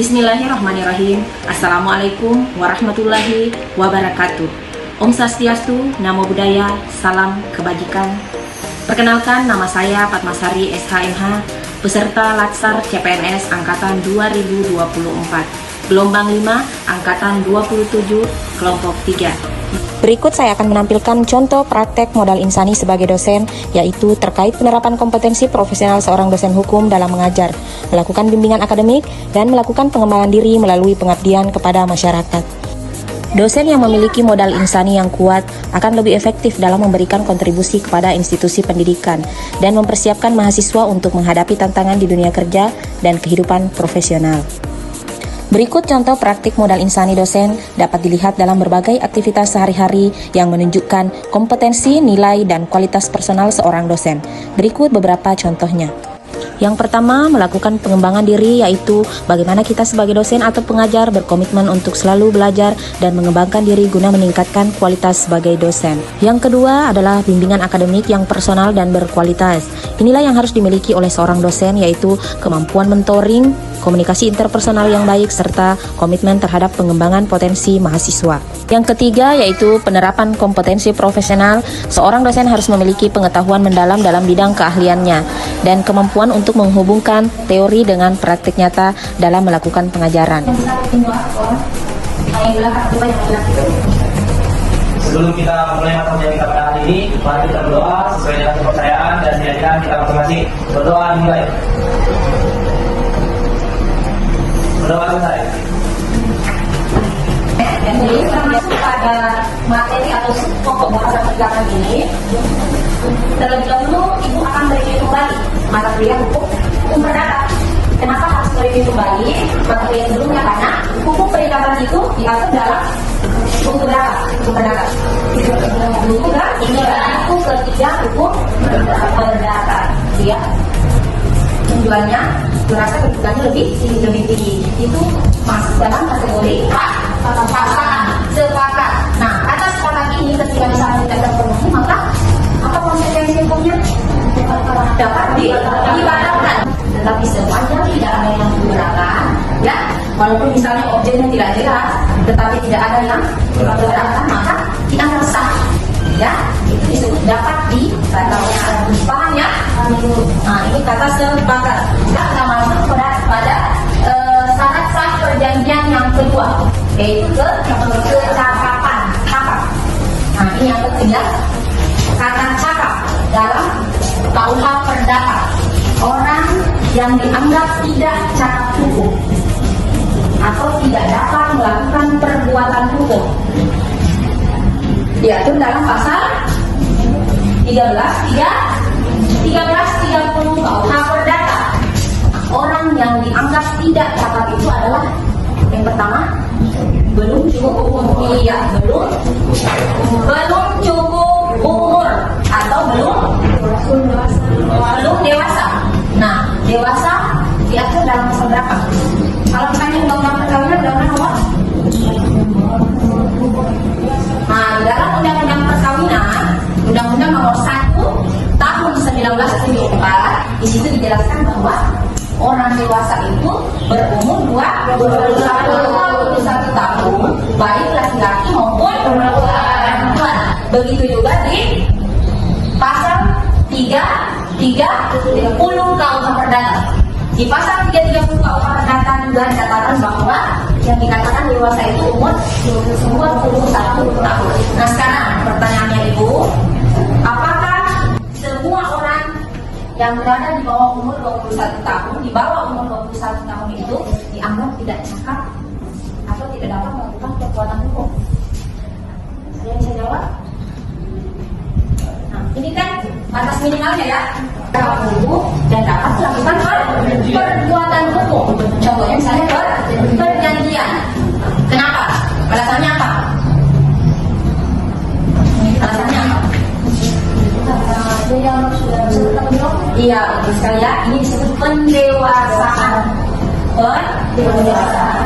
Bismillahirrahmanirrahim. Assalamualaikum warahmatullahi wabarakatuh. Om Swastiastu, Namo Buddhaya, salam kebajikan. Perkenalkan, nama saya Fatmasari SHMH, peserta Latsar CPNS Angkatan 2024, Gelombang 5, Angkatan 27, Kelompok 3. Berikut saya akan menampilkan contoh praktek modal insani sebagai dosen, yaitu terkait penerapan kompetensi profesional seorang dosen hukum dalam mengajar, melakukan bimbingan akademik, dan melakukan pengembangan diri melalui pengabdian kepada masyarakat. Dosen yang memiliki modal insani yang kuat akan lebih efektif dalam memberikan kontribusi kepada institusi pendidikan dan mempersiapkan mahasiswa untuk menghadapi tantangan di dunia kerja dan kehidupan profesional. Berikut contoh praktik modal insani dosen dapat dilihat dalam berbagai aktivitas sehari-hari yang menunjukkan kompetensi, nilai, dan kualitas personal seorang dosen. Berikut beberapa contohnya. Yang pertama, melakukan pengembangan diri, yaitu bagaimana kita sebagai dosen atau pengajar berkomitmen untuk selalu belajar dan mengembangkan diri guna meningkatkan kualitas sebagai dosen. Yang kedua adalah bimbingan akademik yang personal dan berkualitas. Inilah yang harus dimiliki oleh seorang dosen, yaitu kemampuan mentoring, komunikasi interpersonal yang baik, serta komitmen terhadap pengembangan potensi mahasiswa. Yang ketiga yaitu penerapan kompetensi profesional. Seorang dosen harus memiliki pengetahuan mendalam dalam bidang keahliannya dan kemampuan untuk menghubungkan teori dengan praktik nyata dalam melakukan pengajaran. Sebelum kita mulai materi kita pada hari ini, mari kita berdoa sesuai dengan kepercayaan dan keyakinan kita masing-masing. Berdoa dimulai. Berdoa selesai. Jadi kita masuk pada materi atau pokok bahasa persilakan ini. Terlebih dahulu Ibu akan mereview kembali mata kuliah hukum perdata. Kenapa harus mereview kembali mata kuliah sebelumnya? Karena hukum perdata itu diatur dalam buku berapa? Buku perdata. Buku kan? Ini buku ketiga hukum perdata. Ya. Tujuannya, merasa kebutuhannya lebih tinggi. Itu masuk dalam kategori sepakat. Nah, atas sepakat ini ketika misalnya tidak terpenuhi, maka apa konsekuensi hukumnya? Dapat dibatalkan. Tetapi sepanjang tidak ada yang keberatan, ya, walaupun misalnya objeknya tidak jelas, tetapi tidak ada yang keberatan, maka dianggap sah. Ya, itu disebut dapat dibatalkan. Paham ya? Nah, ini kata sepakat. Kita masuk pada syarat sah perjanjian yang kedua, yaitu kecakapan. Nah, ini yang ketiga, kata cakap dalam KUH Perdata. Orang yang dianggap tidak cakap hukum atau tidak dapat melakukan perbuatan hukum diatur dalam pasal 1330 KUH Perdata. Orang yang dianggap tidak cakap itu adalah yang pertama, belum cukup umur, belum cukup umur atau belum dewasa. Nah, dewasa diatur dalam pasal berapa? Kalau misalnya undang-undang perkawinan, undang-undang nomor. Nah, di dalam undang-undang perkawinan, undang-undang nomor 1 tahun 1974, di situ dijelaskan bahwa orang dewasa itu berumur 21 tahun, baik laki-laki maupun perempuan. Begitu juga di pasal 330 KUH Perdata. Di pasal 330 KUH Perdata juga dikatakan bahwa yang dikatakan dewasa itu umur 21 tahun. Nah, sekarang pertanyaannya Ibu, apakah semua orang yang berada di bawah umur 21 tahun, di bawah umur 21 tahun itu dianggap tidak cakap atau tidak dapat melakukan perbuatan hukum? Ada yang bisa jawab? Nah, ini kan batas minimalnya ya, dapat hukum dan dapat melakukan perbuatan hukum. Contohnya misalnya perjanjian. Kenapa? Alasannya apa? Alasannya apa? Iya, betul sekali ya. Ini disebut pendewasaan. Pendewasaan.